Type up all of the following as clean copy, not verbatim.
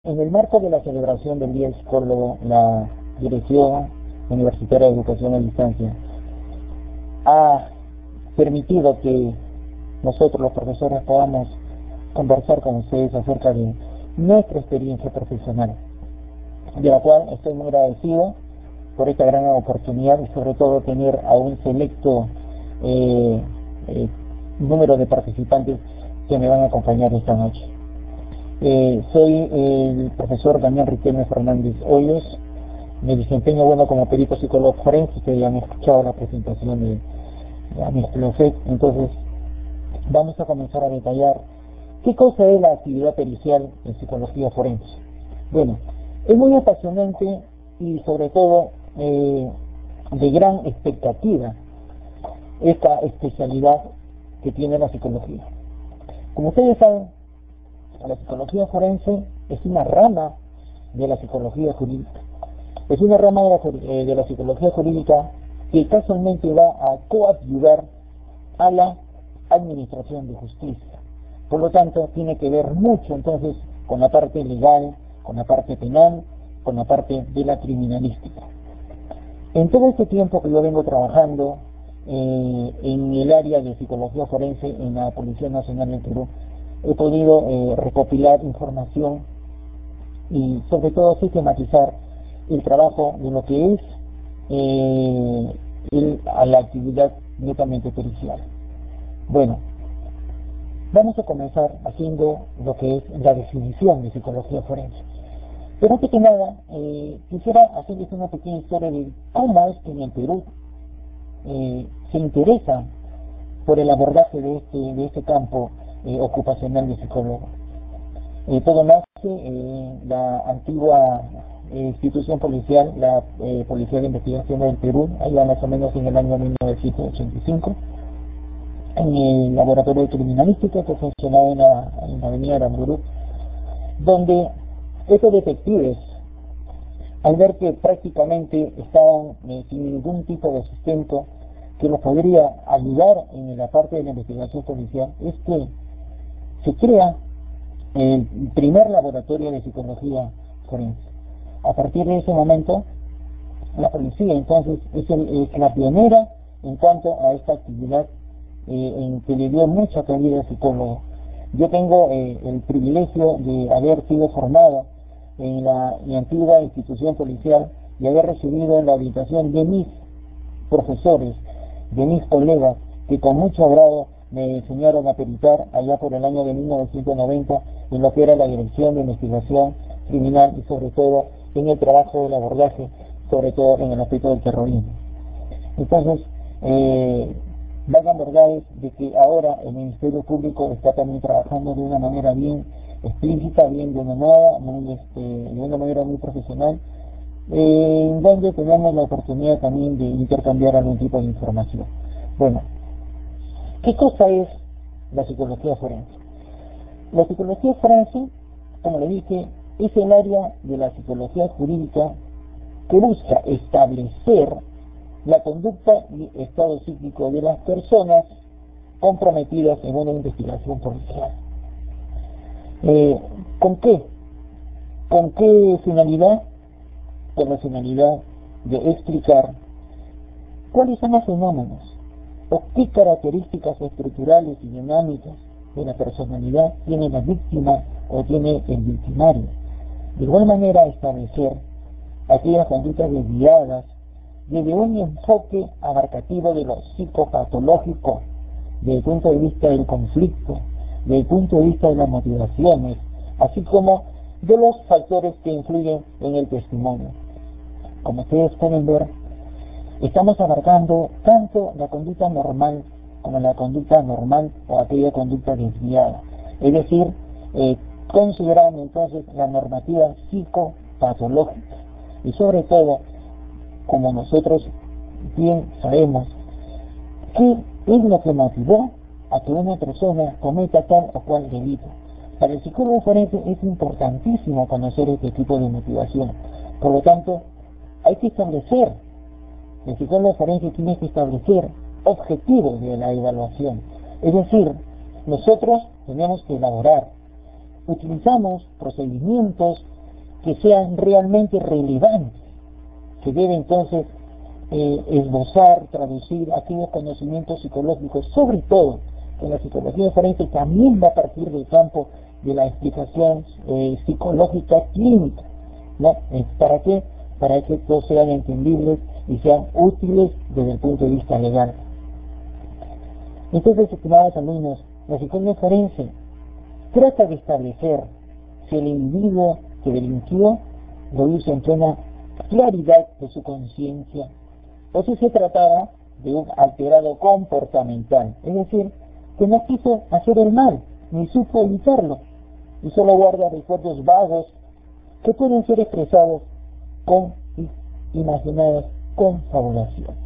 En el marco de la celebración del Día del Psicólogo, la Dirección Universitaria de Educación a Distancia ha permitido que nosotros los profesores podamos conversar con ustedes acerca de nuestra experiencia profesional, de la cual estoy muy agradecido por esta gran oportunidad y sobre todo tener a un selecto número de participantes que me van a acompañar esta noche. Soy el profesor Daniel Riquelme Fernández Hoyos. Me desempeño como perito psicólogo forense. Ustedes ya han escuchado la presentación de Amistloset. Entonces vamos a comenzar a detallar qué cosa es la actividad pericial en psicología forense. Bueno, es muy apasionante y sobre todo de gran expectativa esta especialidad que tiene la psicología. Como ustedes saben, la psicología forense es una rama de la psicología jurídica. Es una rama de la psicología jurídica que casualmente va a coadyuvar a la administración de justicia. Por lo tanto, tiene que ver mucho entonces con la parte legal, con la parte penal, con la parte de la criminalística. En todo este tiempo que yo vengo trabajando en el área de psicología forense en la Policía Nacional del Perú, he podido recopilar información y sobre todo sistematizar el trabajo de lo que es a la actividad netamente pericial. Bueno, vamos a comenzar haciendo lo que es la definición de psicología forense. Pero antes que nada, quisiera hacerles una pequeña historia de cómo es que en el Perú se interesa por el abordaje de este campo ocupacional de psicólogo. Todo nace en la antigua institución policial, la Policía de Investigación del Perú, allá más o menos en el año 1985, en el laboratorio de criminalística que funcionaba en la avenida Aramburu, donde estos detectives, al ver que prácticamente estaban sin ningún tipo de sustento que los podría ayudar en la parte de la investigación policial, es que se crea el primer laboratorio de psicología forense. A partir de ese momento, la policía entonces es la pionera en cuanto a esta actividad en que le dio mucha cabida al psicólogo. Yo tengo el privilegio de haber sido formado en la antigua institución policial y haber recibido la orientación de mis profesores, de mis colegas, que con mucho agrado me enseñaron a peritar allá por el año de 1990 en lo que era la Dirección de Investigación Criminal y sobre todo en el trabajo del abordaje, sobre todo en el aspecto del terrorismo. Entonces, valgan verdades de que ahora el Ministerio Público está también trabajando de una manera bien explícita, bien denominada, de una manera muy profesional, donde tenemos la oportunidad también de intercambiar algún tipo de información. Bueno, ¿qué cosa es la psicología forense? La psicología forense, como le dije, es el área de la psicología jurídica que busca establecer la conducta y estado psíquico de las personas comprometidas en una investigación policial. ¿Con qué? ¿Con qué finalidad? Con la finalidad de explicar cuáles son los fenómenos o qué características estructurales y dinámicas de la personalidad tiene la víctima o tiene el victimario. De igual manera, establecer aquellas conductas desviadas desde un enfoque abarcativo de lo psicopatológico, desde el punto de vista del conflicto, desde el punto de vista de las motivaciones, así como de los factores que influyen en el testimonio. Como ustedes pueden ver, estamos abarcando tanto la conducta normal como la conducta normal o aquella conducta desviada. Es decir, considerando entonces la normativa psicopatológica. Y sobre todo, como nosotros bien sabemos, ¿qué es lo que motivó a que una persona cometa tal o cual delito? Para el psicólogo forense es importantísimo conocer este tipo de motivación. Por lo tanto, hay que establecer, el psicólogo forense tiene que establecer objetivos de la evaluación. Es decir, nosotros tenemos que elaborar utilizamos procedimientos que sean realmente relevantes. Se debe entonces esbozar, traducir aquellos conocimientos psicológicos, sobre todo que la psicología forense también va a partir del campo de la explicación psicológica clínica, ¿no? ¿Para qué? Para que todos sean entendibles y sean útiles desde el punto de vista legal. Entonces, estimados alumnos, la psicología forense trata de establecer si el individuo que delinquió lo hizo en plena claridad de su conciencia, o si se trataba de un alterado comportamental, es decir, que no quiso hacer el mal, ni supo evitarlo, y solo guarda recuerdos vagos que pueden ser expresados con imaginadas confabulaciones.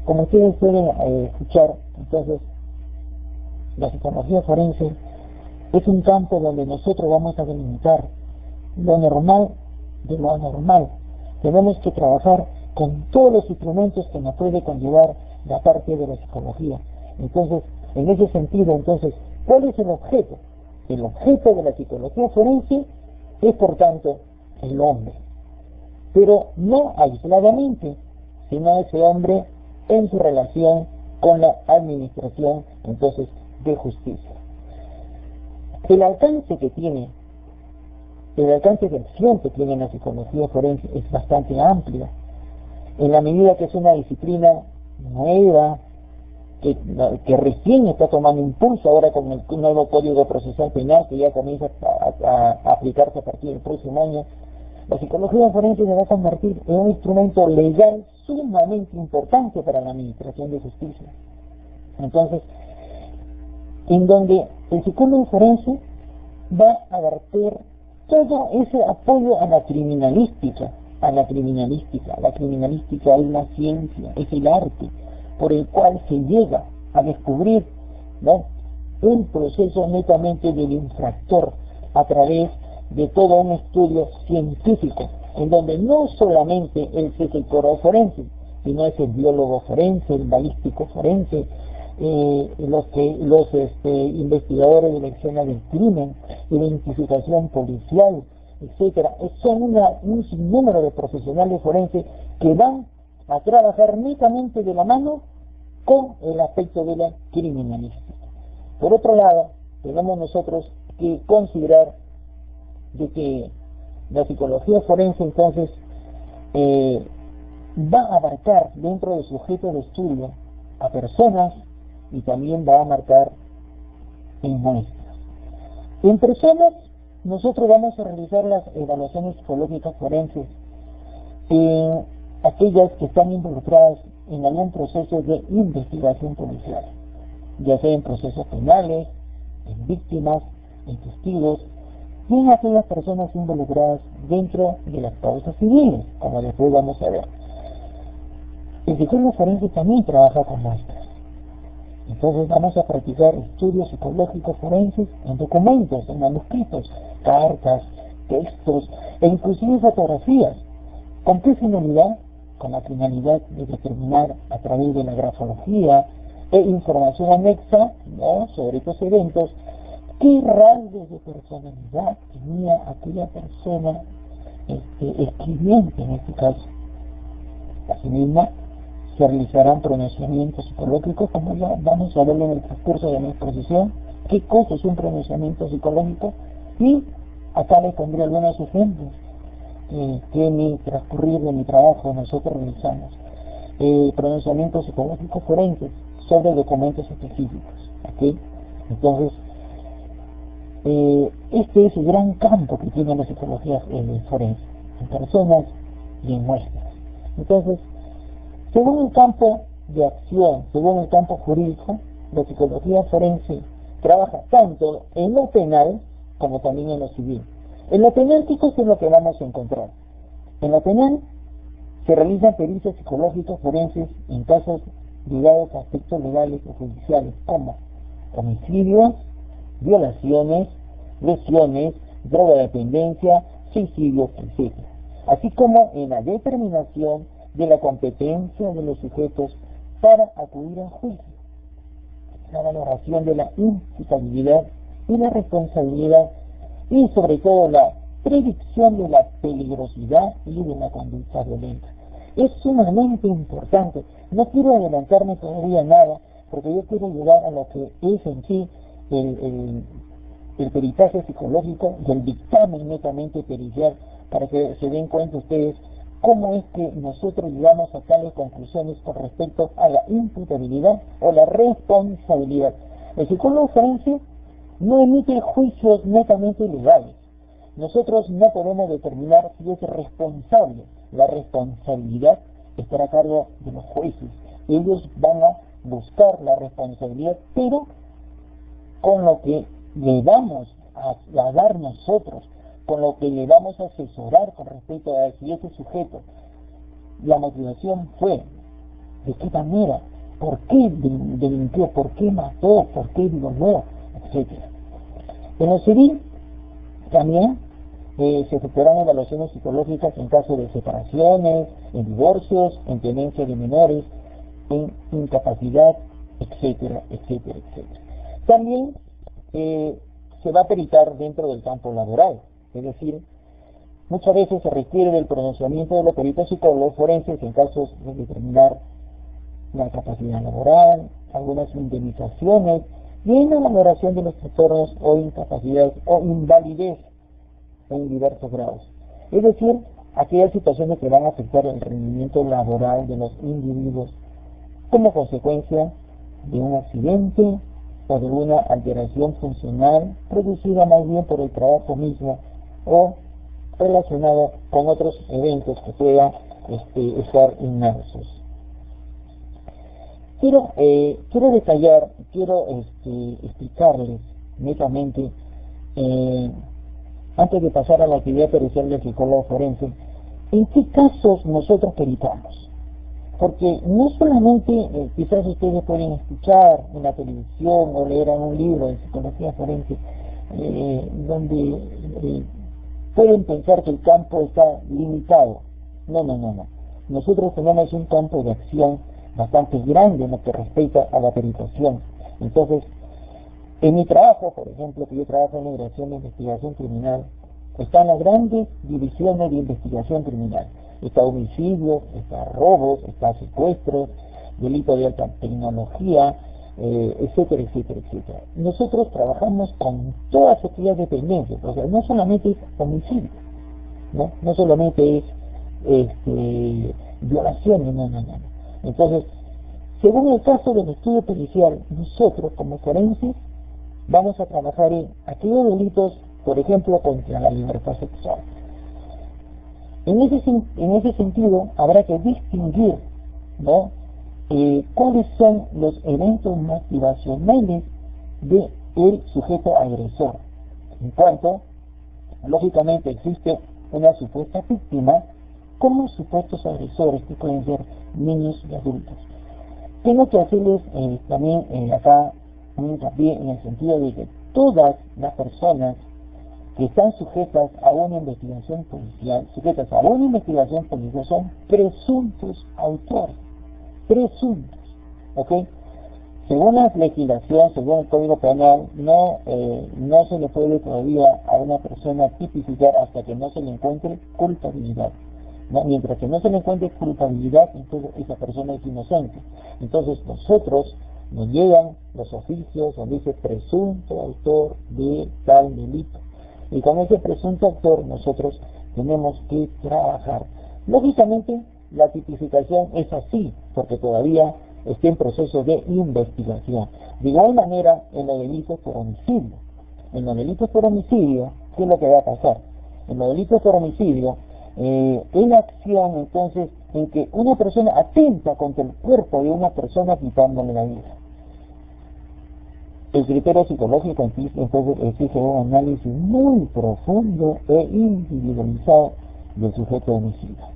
Como ustedes pueden escuchar, entonces, la psicología forense es un campo donde nosotros vamos a delimitar lo normal de lo anormal. Tenemos que trabajar con todos los instrumentos que nos puede conllevar la parte de la psicología. Entonces, en ese sentido, entonces, ¿cuál es el objeto? El objeto de la psicología forense es, por tanto, el hombre. Pero no aisladamente, sino ese hombre en su relación con la administración, entonces, de justicia. El alcance de acción que tiene la psicología forense es bastante amplio, en la medida que es una disciplina nueva, que recién está tomando impulso ahora con el nuevo Código Procesal Penal que ya comienza a aplicarse a partir del próximo año. La psicología forense se va a convertir en un instrumento legal sumamente importante para la administración de justicia. Entonces, en donde el psicólogo forense va a verter todo ese apoyo a la criminalística. La criminalística es la ciencia, es el arte por el cual se llega a descubrir, ¿no?, el proceso netamente del infractor a través de todo un estudio científico, en donde no solamente es el psicólogo forense, sino es el biólogo forense, el balístico forense, los investigadores de la escena del crimen, identificación policial, etcétera. Son un sinnúmero de profesionales forenses que van a trabajar netamente de la mano con el aspecto de la criminalística. Por otro lado, tenemos nosotros que considerar de que la psicología forense entonces va a abarcar dentro de su objeto de estudio a personas y también va a marcar en muestras. En personas, nosotros vamos a realizar las evaluaciones psicológicas forenses en aquellas que están involucradas en algún proceso de investigación policial, ya sea en procesos penales, en víctimas, en testigos, y en aquellas personas involucradas dentro de las causas civiles, como después vamos a ver. El psicólogo forense también trabaja con muestras. Entonces vamos a practicar estudios psicológicos forenses en documentos, en manuscritos, cartas, textos e inclusive fotografías. ¿Con qué finalidad? Con la finalidad de determinar a través de la grafología e información anexa, ¿no?, sobre estos eventos, qué rasgos de personalidad tenía aquella persona escribiente en este caso. Asimismo, se realizarán pronunciamientos psicológicos, como ya vamos a verlo en el transcurso de mi exposición, qué cosa es un pronunciamiento psicológico, y acá les pondré algunos ejemplos que en el transcurrir de mi trabajo nosotros realizamos. Pronunciamientos psicológicos forenses sobre documentos específicos. ¿Okay? Entonces, este es el gran campo que tiene la psicología forense, en personas y en muestras. Entonces, según el campo de acción, según el campo jurídico, la psicología forense trabaja tanto en lo penal como también en lo civil. En lo penal, ¿qué cosa es lo que vamos a encontrar? En lo penal se realizan pericias psicológicas forenses en casos ligados a aspectos legales o judiciales, como homicidios, violaciones, lesiones, drogodependencia, suicidios, etc. Así como en la determinación de la competencia de los sujetos para acudir a juicio, la valoración de la imputabilidad y la responsabilidad y sobre todo la predicción de la peligrosidad y de la conducta violenta. Es sumamente importante. No quiero adelantarme todavía nada, porque yo quiero llegar a lo que es en sí el peritaje psicológico y el dictamen netamente pericial, para que se den cuenta ustedes cómo es que nosotros llegamos a tales conclusiones con respecto a la imputabilidad o la responsabilidad. El psicólogo forense no emite juicios netamente legales. Nosotros no podemos determinar si es responsable. La responsabilidad estará a cargo de los jueces. Ellos van a buscar la responsabilidad, pero con lo que le vamos a dar nosotros, con lo que le vamos a asesorar con respecto a si ese sujeto, la motivación fue, de qué manera, por qué delinquió, por qué mató, por qué violó, etc. En lo civil también se efectuarán evaluaciones psicológicas en caso de separaciones, en divorcios, en tenencia de menores, en incapacidad, etcétera, etcétera, etcétera. También se va a peritar dentro del campo laboral, es decir, muchas veces se requiere del pronunciamiento de los peritos psicólogos forenses en casos de determinar la capacidad laboral, algunas indemnizaciones y en la valoración de los trastornos o incapacidad o invalidez en diversos grados. Es decir, aquellas situaciones que van a afectar el rendimiento laboral de los individuos como consecuencia de un accidente o de una alteración funcional producida más bien por el trabajo mismo o relacionado con otros eventos que puedan estar inmersos. Quiero detallar, quiero explicarles netamente, antes de pasar a la actividad pericial del psicólogo forense, en qué casos nosotros peritamos. Porque no solamente quizás ustedes pueden escuchar en la televisión o leer en un libro de psicología forense, donde pueden pensar que el campo está limitado. No. Nosotros tenemos un campo de acción bastante grande en lo que respecta a la peritación. Entonces, en mi trabajo, por ejemplo, que yo trabajo en la Dirección de Investigación Criminal, están las grandes divisiones de investigación criminal. Está homicidios, está robos, está secuestros, delito de alta tecnología, etcétera, etcétera, etcétera. Nosotros trabajamos con todas aquellas dependencias, o sea, no solamente es homicidio, no solamente es violaciones, no. Entonces, según el caso del estudio pericial, nosotros como forenses vamos a trabajar en aquellos delitos, por ejemplo, contra la libertad sexual. En ese sentido, habrá que distinguir, cuáles son los eventos motivacionales del sujeto agresor. En cuanto, lógicamente, existe una supuesta víctima, como supuestos agresores, que pueden ser niños y adultos. Tengo que hacerles también acá un hincapié en el sentido de que todas las personas que están sujetas a una investigación policial, son presuntos autores, ¿ok? Según la legislación, según el Código Penal, no se le puede todavía a una persona tipificar hasta que no se le encuentre culpabilidad. Mientras que no se le encuentre culpabilidad, entonces esa persona es inocente. Entonces nosotros nos llegan los oficios donde dice presunto autor de tal delito. Y con ese presunto autor nosotros tenemos que trabajar. Lógicamente, la tipificación es así, porque todavía está en proceso de investigación. De igual manera, en los delitos por homicidio. ¿Qué es lo que va a pasar? En los delitos por homicidio, es la acción, entonces, en que una persona atenta contra el cuerpo de una persona quitándole la vida. El criterio psicológico entonces exige un análisis muy profundo e individualizado del sujeto homicida,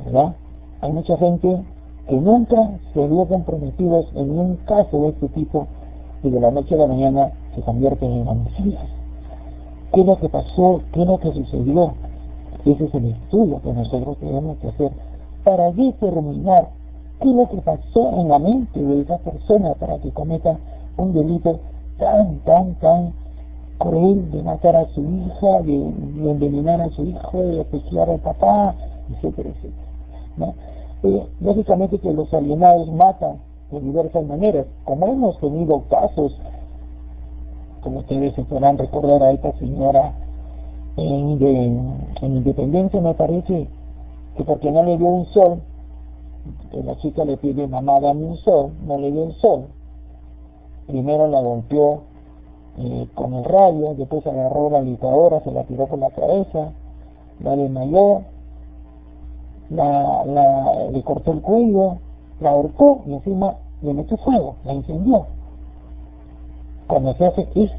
¿verdad? Hay mucha gente que nunca se vio comprometidos en un caso de este tipo y de la noche a la mañana se convierten en homicidas. ¿Qué es lo que pasó? ¿Qué es lo que sucedió? Ese es el estudio que nosotros tenemos que hacer para determinar qué es lo que pasó en la mente de esa persona para que cometa un delito tan cruel de matar a su hija, de envenenar a su hijo, de asesinar al papá, etcétera, etcétera, ¿no? Lógicamente que los alienados matan de diversas maneras, como hemos tenido casos, como ustedes se podrán recordar a esta señora en Independencia, me parece que porque no le dio un sol, que la chica le pide: mamá, dame un sol, no le dio el sol. Primero la golpeó con el radio, después agarró la licuadora, se la tiró por la cabeza, la desmayó, le cortó el cuello, la ahorcó y encima le metió fuego, la incendió. Cuando se hace, es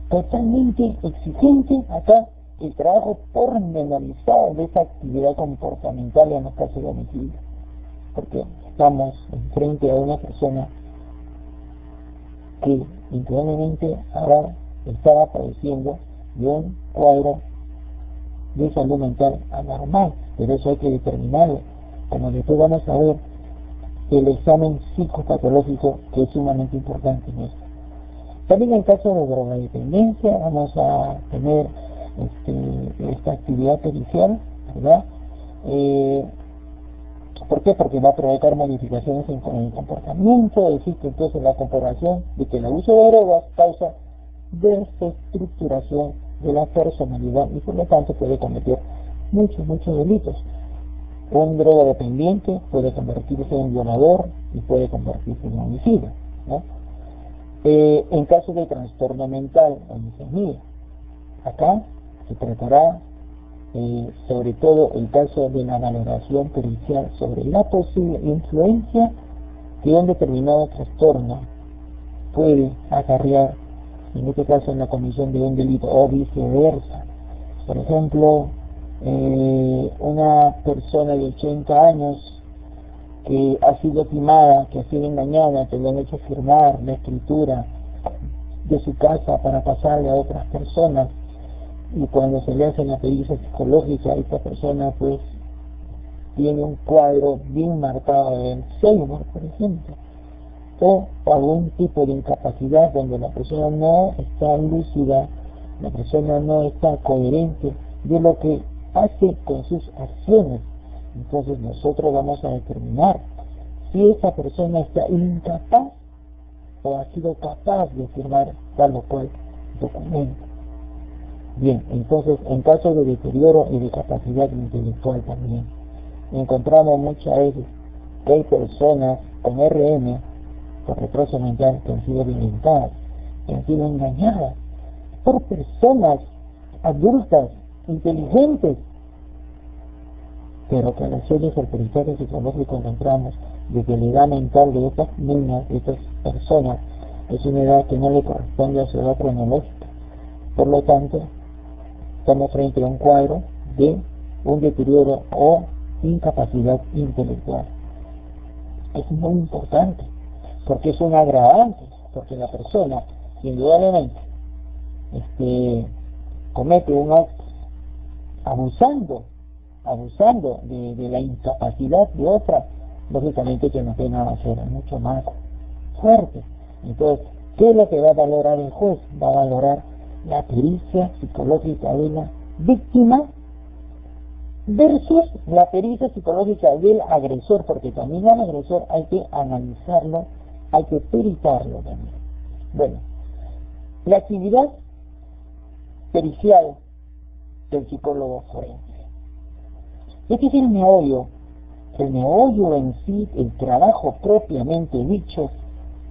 totalmente exigente acá el trabajo pormenorizado de esa actividad comportamental en los casos de homicidio, porque estamos frente a una persona que indudablemente ahora estaba padeciendo de un cuadro de salud mental anormal, pero eso hay que determinarlo, como después vamos a ver el examen psicopatológico, que es sumamente importante en esto. También en caso de drogadependencia vamos a tener esta actividad pericial, ¿verdad? ¿Por qué? Porque va a provocar modificaciones en el comportamiento. Existe entonces la comprobación de que el abuso de drogas causa desestructuración de la personalidad y por lo tanto puede cometer muchos delitos. Un drogodependiente puede convertirse en violador y puede convertirse en homicida, ¿no? En caso de trastorno mental o disonía, acá se tratará sobre todo el caso de la valoración pericial sobre la posible influencia que un determinado trastorno puede acarrear, en este caso en la comisión de un delito o viceversa. Por ejemplo, una persona de 80 años que ha sido timada, que ha sido engañada, que le han hecho firmar la escritura de su casa para pasarle a otras personas, y cuando se le hace la pericia psicológica, esta persona pues tiene un cuadro bien marcado de Alzheimer, por ejemplo, o algún tipo de incapacidad donde la persona no está lúcida, la persona no está coherente de lo que hace con sus acciones. Entonces nosotros vamos a determinar si esa persona está incapaz o ha sido capaz de firmar tal o cual documento. Bien, entonces en caso de deterioro y de capacidad intelectual también encontramos muchas veces que hay personas con RM, con retraso mental, que han sido violentadas, que han sido engañadas por personas adultas, inteligentes, pero que a las series del peritaje psicológico encontramos de que la edad mental de estas niñas, de estas personas, es una edad que no le corresponde a su edad cronológica. Por lo tanto, estamos frente a un cuadro de un deterioro o incapacidad intelectual. Es muy importante, porque es un agravante, porque la persona, indudablemente, comete un acto abusando de la incapacidad de otra, lógicamente que la pena va a ser mucho más fuerte. Entonces, ¿qué es lo que va a valorar el juez? Va a valorar la pericia psicológica de la víctima versus la pericia psicológica del agresor, porque también al agresor hay que analizarlo, hay que peritarlo también. Bueno, la actividad pericial del psicólogo forense. Este es el meollo en sí, el trabajo propiamente dicho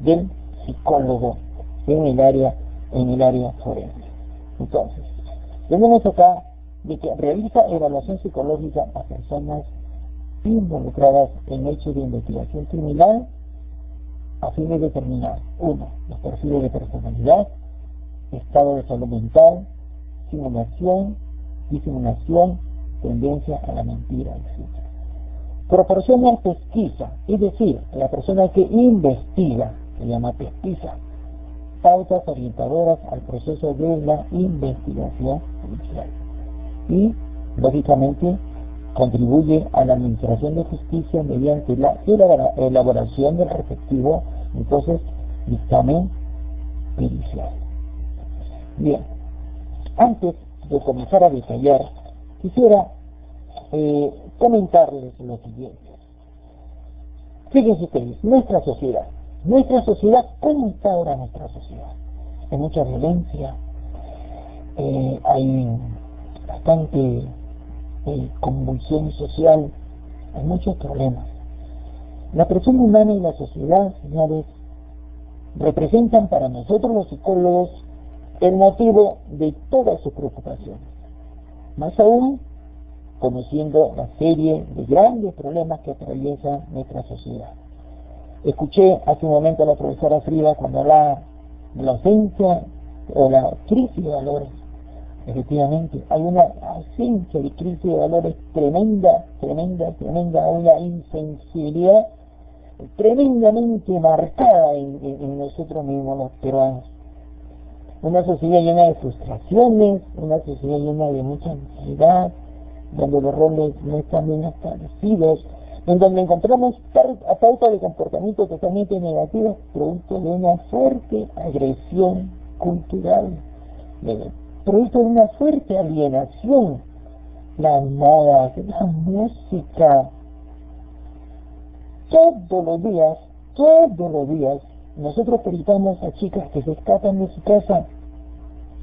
del psicólogo en el área forense. Entonces, tenemos acá de que realiza evaluación psicológica a personas involucradas en hechos de investigación criminal a fin de determinar: 1. Los perfiles de personalidad, estado de salud mental, disimulación, tendencia a la mentira, etc. Proporciona pesquisa, es decir, la persona que investiga, se llama pesquisa, pautas orientadoras al proceso de la investigación judicial y, lógicamente, contribuye a la administración de justicia mediante la elaboración del respectivo, entonces, dictamen pericial. Bien, antes de comenzar a detallar, quisiera comentarles lo siguiente. Fíjense ustedes, nuestra sociedad, ¿cómo está ahora nuestra sociedad? Hay mucha violencia, hay bastante convulsión social, hay muchos problemas. La persona humana y la sociedad, señores, representan para nosotros los psicólogos el motivo de todas sus preocupaciones. Más aún, conociendo la serie de grandes problemas que atraviesa nuestra sociedad. Escuché hace un momento a la profesora Frida cuando hablaba de la ausencia o la crisis de valores. Efectivamente, hay una ausencia de crisis de valores tremenda, una insensibilidad tremendamente marcada en nosotros mismos los peruanos. Una sociedad llena de frustraciones, una sociedad llena de mucha ansiedad, donde los roles no están bien establecidos, en donde encontramos pautas de comportamiento totalmente negativos, producto de una fuerte agresión cultural, producto de una fuerte alienación. Las modas, la música, todos los días, nosotros peritamos a chicas que se escapan de su casa,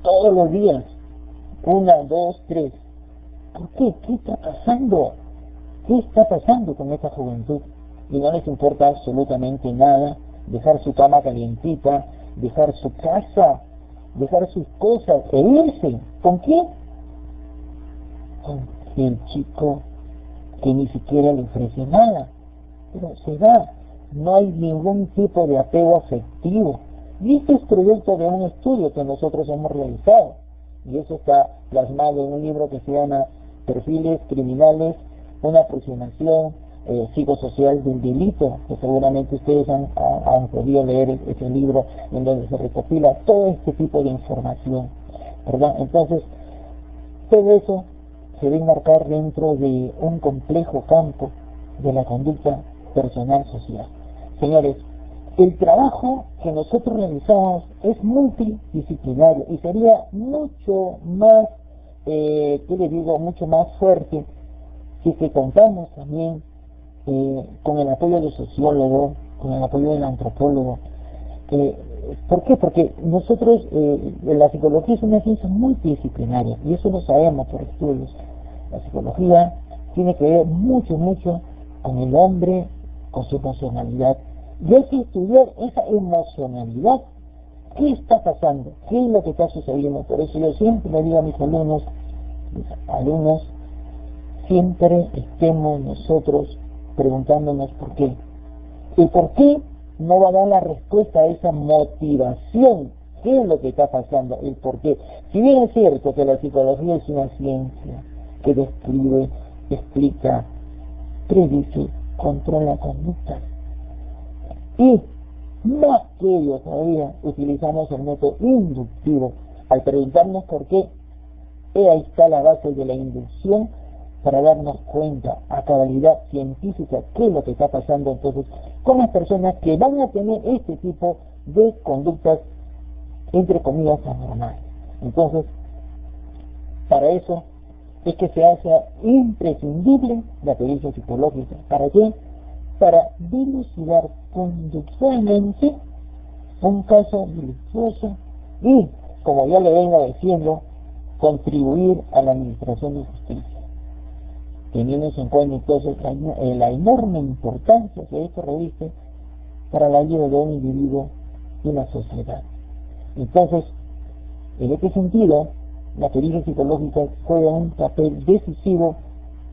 todos los días, 1, 2, 3. ¿Por qué? ¿Qué está pasando? ¿Qué está pasando con esta juventud? Y no les importa absolutamente nada dejar su cama calientita, dejar su casa, dejar sus cosas e irse. ¿Con quién? Con el chico que ni siquiera le ofrece nada, pero se da. No hay ningún tipo de apego afectivo. Y este es producto de un estudio que nosotros hemos realizado. Y eso está plasmado en un libro que se llama Perfiles Criminales, una aproximación psicosocial del delito, que seguramente ustedes han podido leer ese libro en donde se recopila todo este tipo de información, ¿verdad? Entonces, todo eso se debe enmarcar dentro de un complejo campo de la conducta personal social. Señores, el trabajo que nosotros realizamos es multidisciplinario y sería mucho más, mucho más fuerte si que contamos también con el apoyo del sociólogo, con el apoyo del antropólogo. ¿Por qué? Porque nosotros, la psicología es una ciencia multidisciplinaria y eso lo sabemos por estudios. La psicología tiene que ver mucho con el hombre, con su emocionalidad. Y hay que estudiar esa emocionalidad. ¿Qué está pasando? ¿Qué es lo que está sucediendo? Por eso yo siempre le digo a mis alumnos, siempre estemos nosotros preguntándonos por qué. ¿Y por qué no va a dar la respuesta a esa motivación? ¿Qué es lo que está pasando? El por qué. Si bien es cierto que la psicología es una ciencia que describe, explica, predice, controla conductas. Y más que ello todavía utilizamos el método inductivo al preguntarnos por qué. Ahí está la base de la inducción para darnos cuenta a cabalidad científica qué es lo que está pasando entonces con las personas que van a tener este tipo de conductas entre comillas anormales. Entonces, para eso es que se hace imprescindible la pericia psicológica. ¿Para qué? Para dilucidar conductualmente un caso delictuoso y, como ya le vengo diciendo, contribuir a la administración de justicia, teniendo en cuenta entonces la enorme importancia que esto reviste para la vida de un individuo y una sociedad. Entonces, en este sentido, la pericia psicológica juega un papel decisivo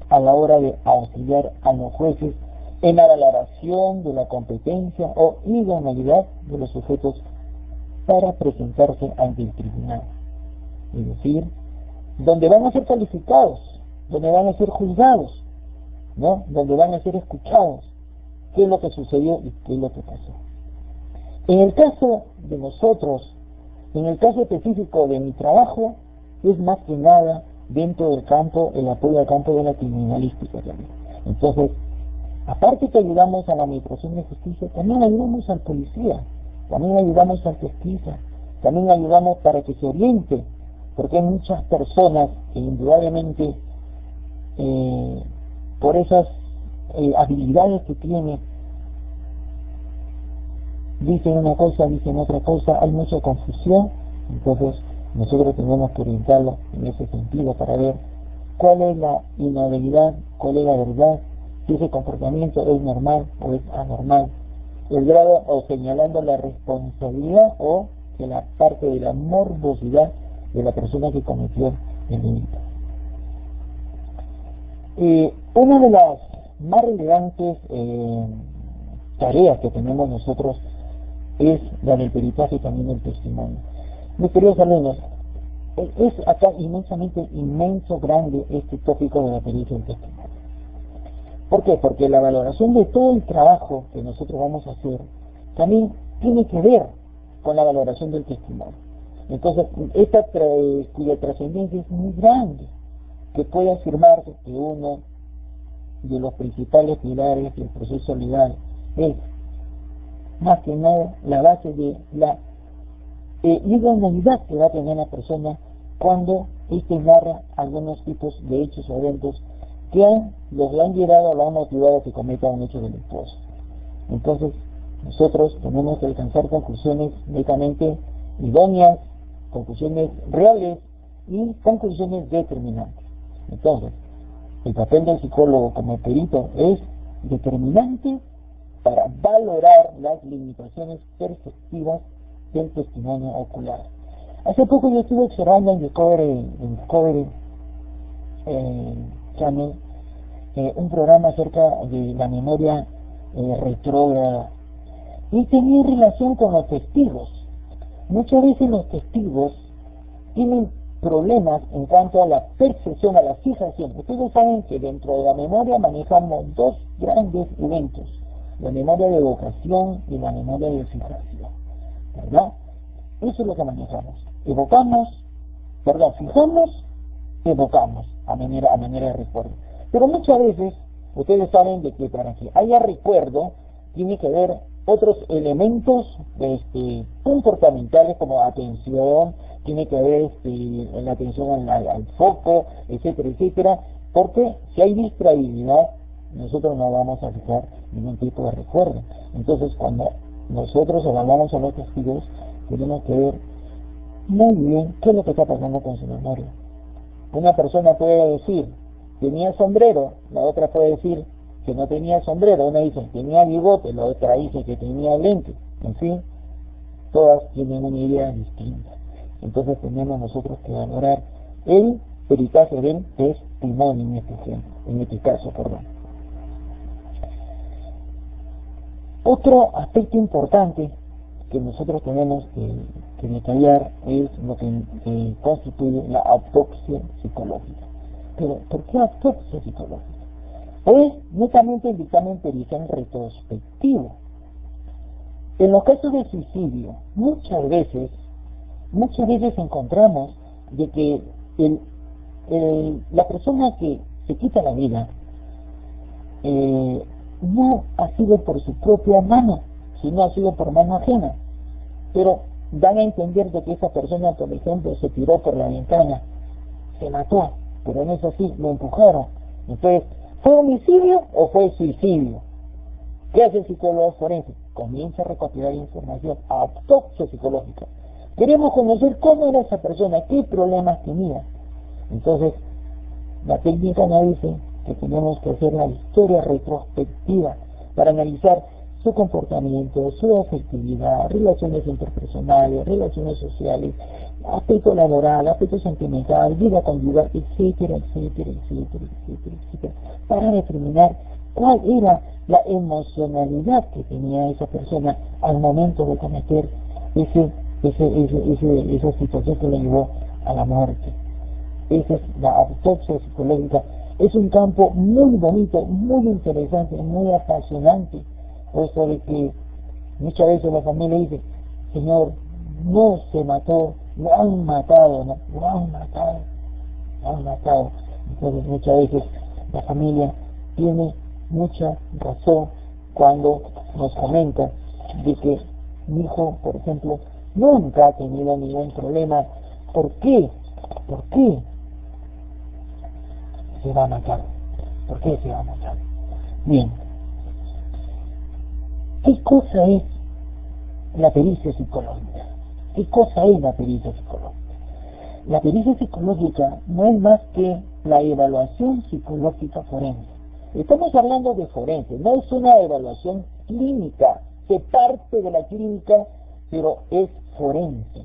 a la hora de auxiliar a los jueces en la valoración de la competencia o idoneidad de los sujetos para presentarse ante el tribunal. Es decir, donde van a ser calificados, donde van a ser juzgados, ¿no? Donde van a ser escuchados, qué es lo que sucedió y qué es lo que pasó. En el caso de nosotros, en el caso específico de mi trabajo, es más que nada dentro del campo, el apoyo al campo de la criminalística también. Entonces, aparte que ayudamos a la administración de justicia, también ayudamos al policía, también ayudamos al pesquisa, también ayudamos para que se oriente porque hay muchas personas que indudablemente por esas habilidades que tienen, dicen una cosa, dicen otra cosa, hay mucha confusión. Entonces nosotros tenemos que orientarlo en ese sentido para ver cuál es la inhabilidad, cuál es la verdad, si ese comportamiento es normal o es anormal, el grado, o señalando la responsabilidad o de la parte de la morbosidad de la persona que cometió el delito. Una de las más relevantes tareas que tenemos nosotros es la del peritaje y también el testimonio. Mis queridos alumnos, es acá inmenso, grande este tópico de la pericia y el testimonio. ¿Por qué? Porque la valoración de todo el trabajo que nosotros vamos a hacer también tiene que ver con la valoración del testimonio. Entonces, cuya trascendencia es muy grande, que puede afirmarse que uno de los principales pilares del proceso legal es, más que nada, la base de la idoneidad que va a tener la persona cuando éste narra algunos tipos de hechos o eventos que los han llevado o lo han motivado a que cometa un hecho delictuoso. Entonces, nosotros tenemos que alcanzar conclusiones netamente idóneas, conclusiones reales y conclusiones determinantes. Entonces, el papel del psicólogo como perito es determinante para valorar las limitaciones perceptivas del testimonio ocular. Hace poco yo estuve observando en Discovery Channel un programa acerca de la memoria retrógrada y tenía relación con los testigos. Muchas veces los testigos tienen problemas en cuanto a la percepción, a la fijación. Ustedes saben que dentro de la memoria manejamos dos grandes eventos: la memoria de evocación y la memoria de fijación, ¿verdad? Eso es lo que manejamos. Fijamos, evocamos a manera de recuerdo. Pero muchas veces, ustedes saben de que para que haya recuerdo, tiene que haber otros elementos comportamentales como atención, tiene que haber la atención al foco, etcétera, etcétera, porque si hay distraibilidad, nosotros no vamos a fijar ningún tipo de recuerdo. Entonces, cuando nosotros evaluamos a los testigos, tenemos que ver muy bien qué es lo que está pasando con su memoria. Una persona puede decir, tenía sombrero, la otra puede decir que no tenía sombrero, una dice tenía bigote, la otra dice que tenía lente. En fin, todas tienen una idea distinta. Entonces tenemos nosotros que valorar el peritaje del testimonio en este caso. Otro aspecto importante que nosotros tenemos que detallar es lo que constituye la autopsia psicológica. Pero, ¿por qué autopsia psicológica? Pues netamente el dictamen pericial retrospectivo. En los casos de suicidio, muchas veces encontramos de que la persona que se quita la vida no ha sido por su propia mano, sino ha sido por mano ajena. Pero dan a entender de que esa persona, por ejemplo, se tiró por la ventana, se mató, pero no es así, lo empujaron. Entonces, ¿fue homicidio o fue suicidio? ¿Qué hace el psicólogo forense? Comienza a recopilar información, autopsia psicológica. Queremos conocer cómo era esa persona, qué problemas tenía. Entonces, la técnica nos dice que tenemos que hacer la historia retrospectiva para analizar su comportamiento, su afectividad, relaciones interpersonales, relaciones sociales, aspecto laboral, aspecto sentimental, vida conyugal, etcétera, para determinar cuál era la emocionalidad que tenía esa persona al momento de cometer esa situación que le llevó a la muerte. Esa es la autopsia psicológica. Es un campo muy bonito, muy interesante, muy apasionante, puesto de que muchas veces la familia dice, señor, no se mató, lo han matado. Entonces muchas veces la familia tiene mucha razón cuando nos comenta de que mi hijo, por ejemplo, nunca ha tenido ningún problema. ¿Por qué? ¿Por qué se va a matar? ¿Por qué se va a matar? Bien, ¿qué cosa es la pericia psicológica? ¿Qué cosa es la pericia psicológica? La pericia psicológica no es más que la evaluación psicológica forense. Estamos hablando de forense, no es una evaluación clínica, se parte de la clínica, pero es forense.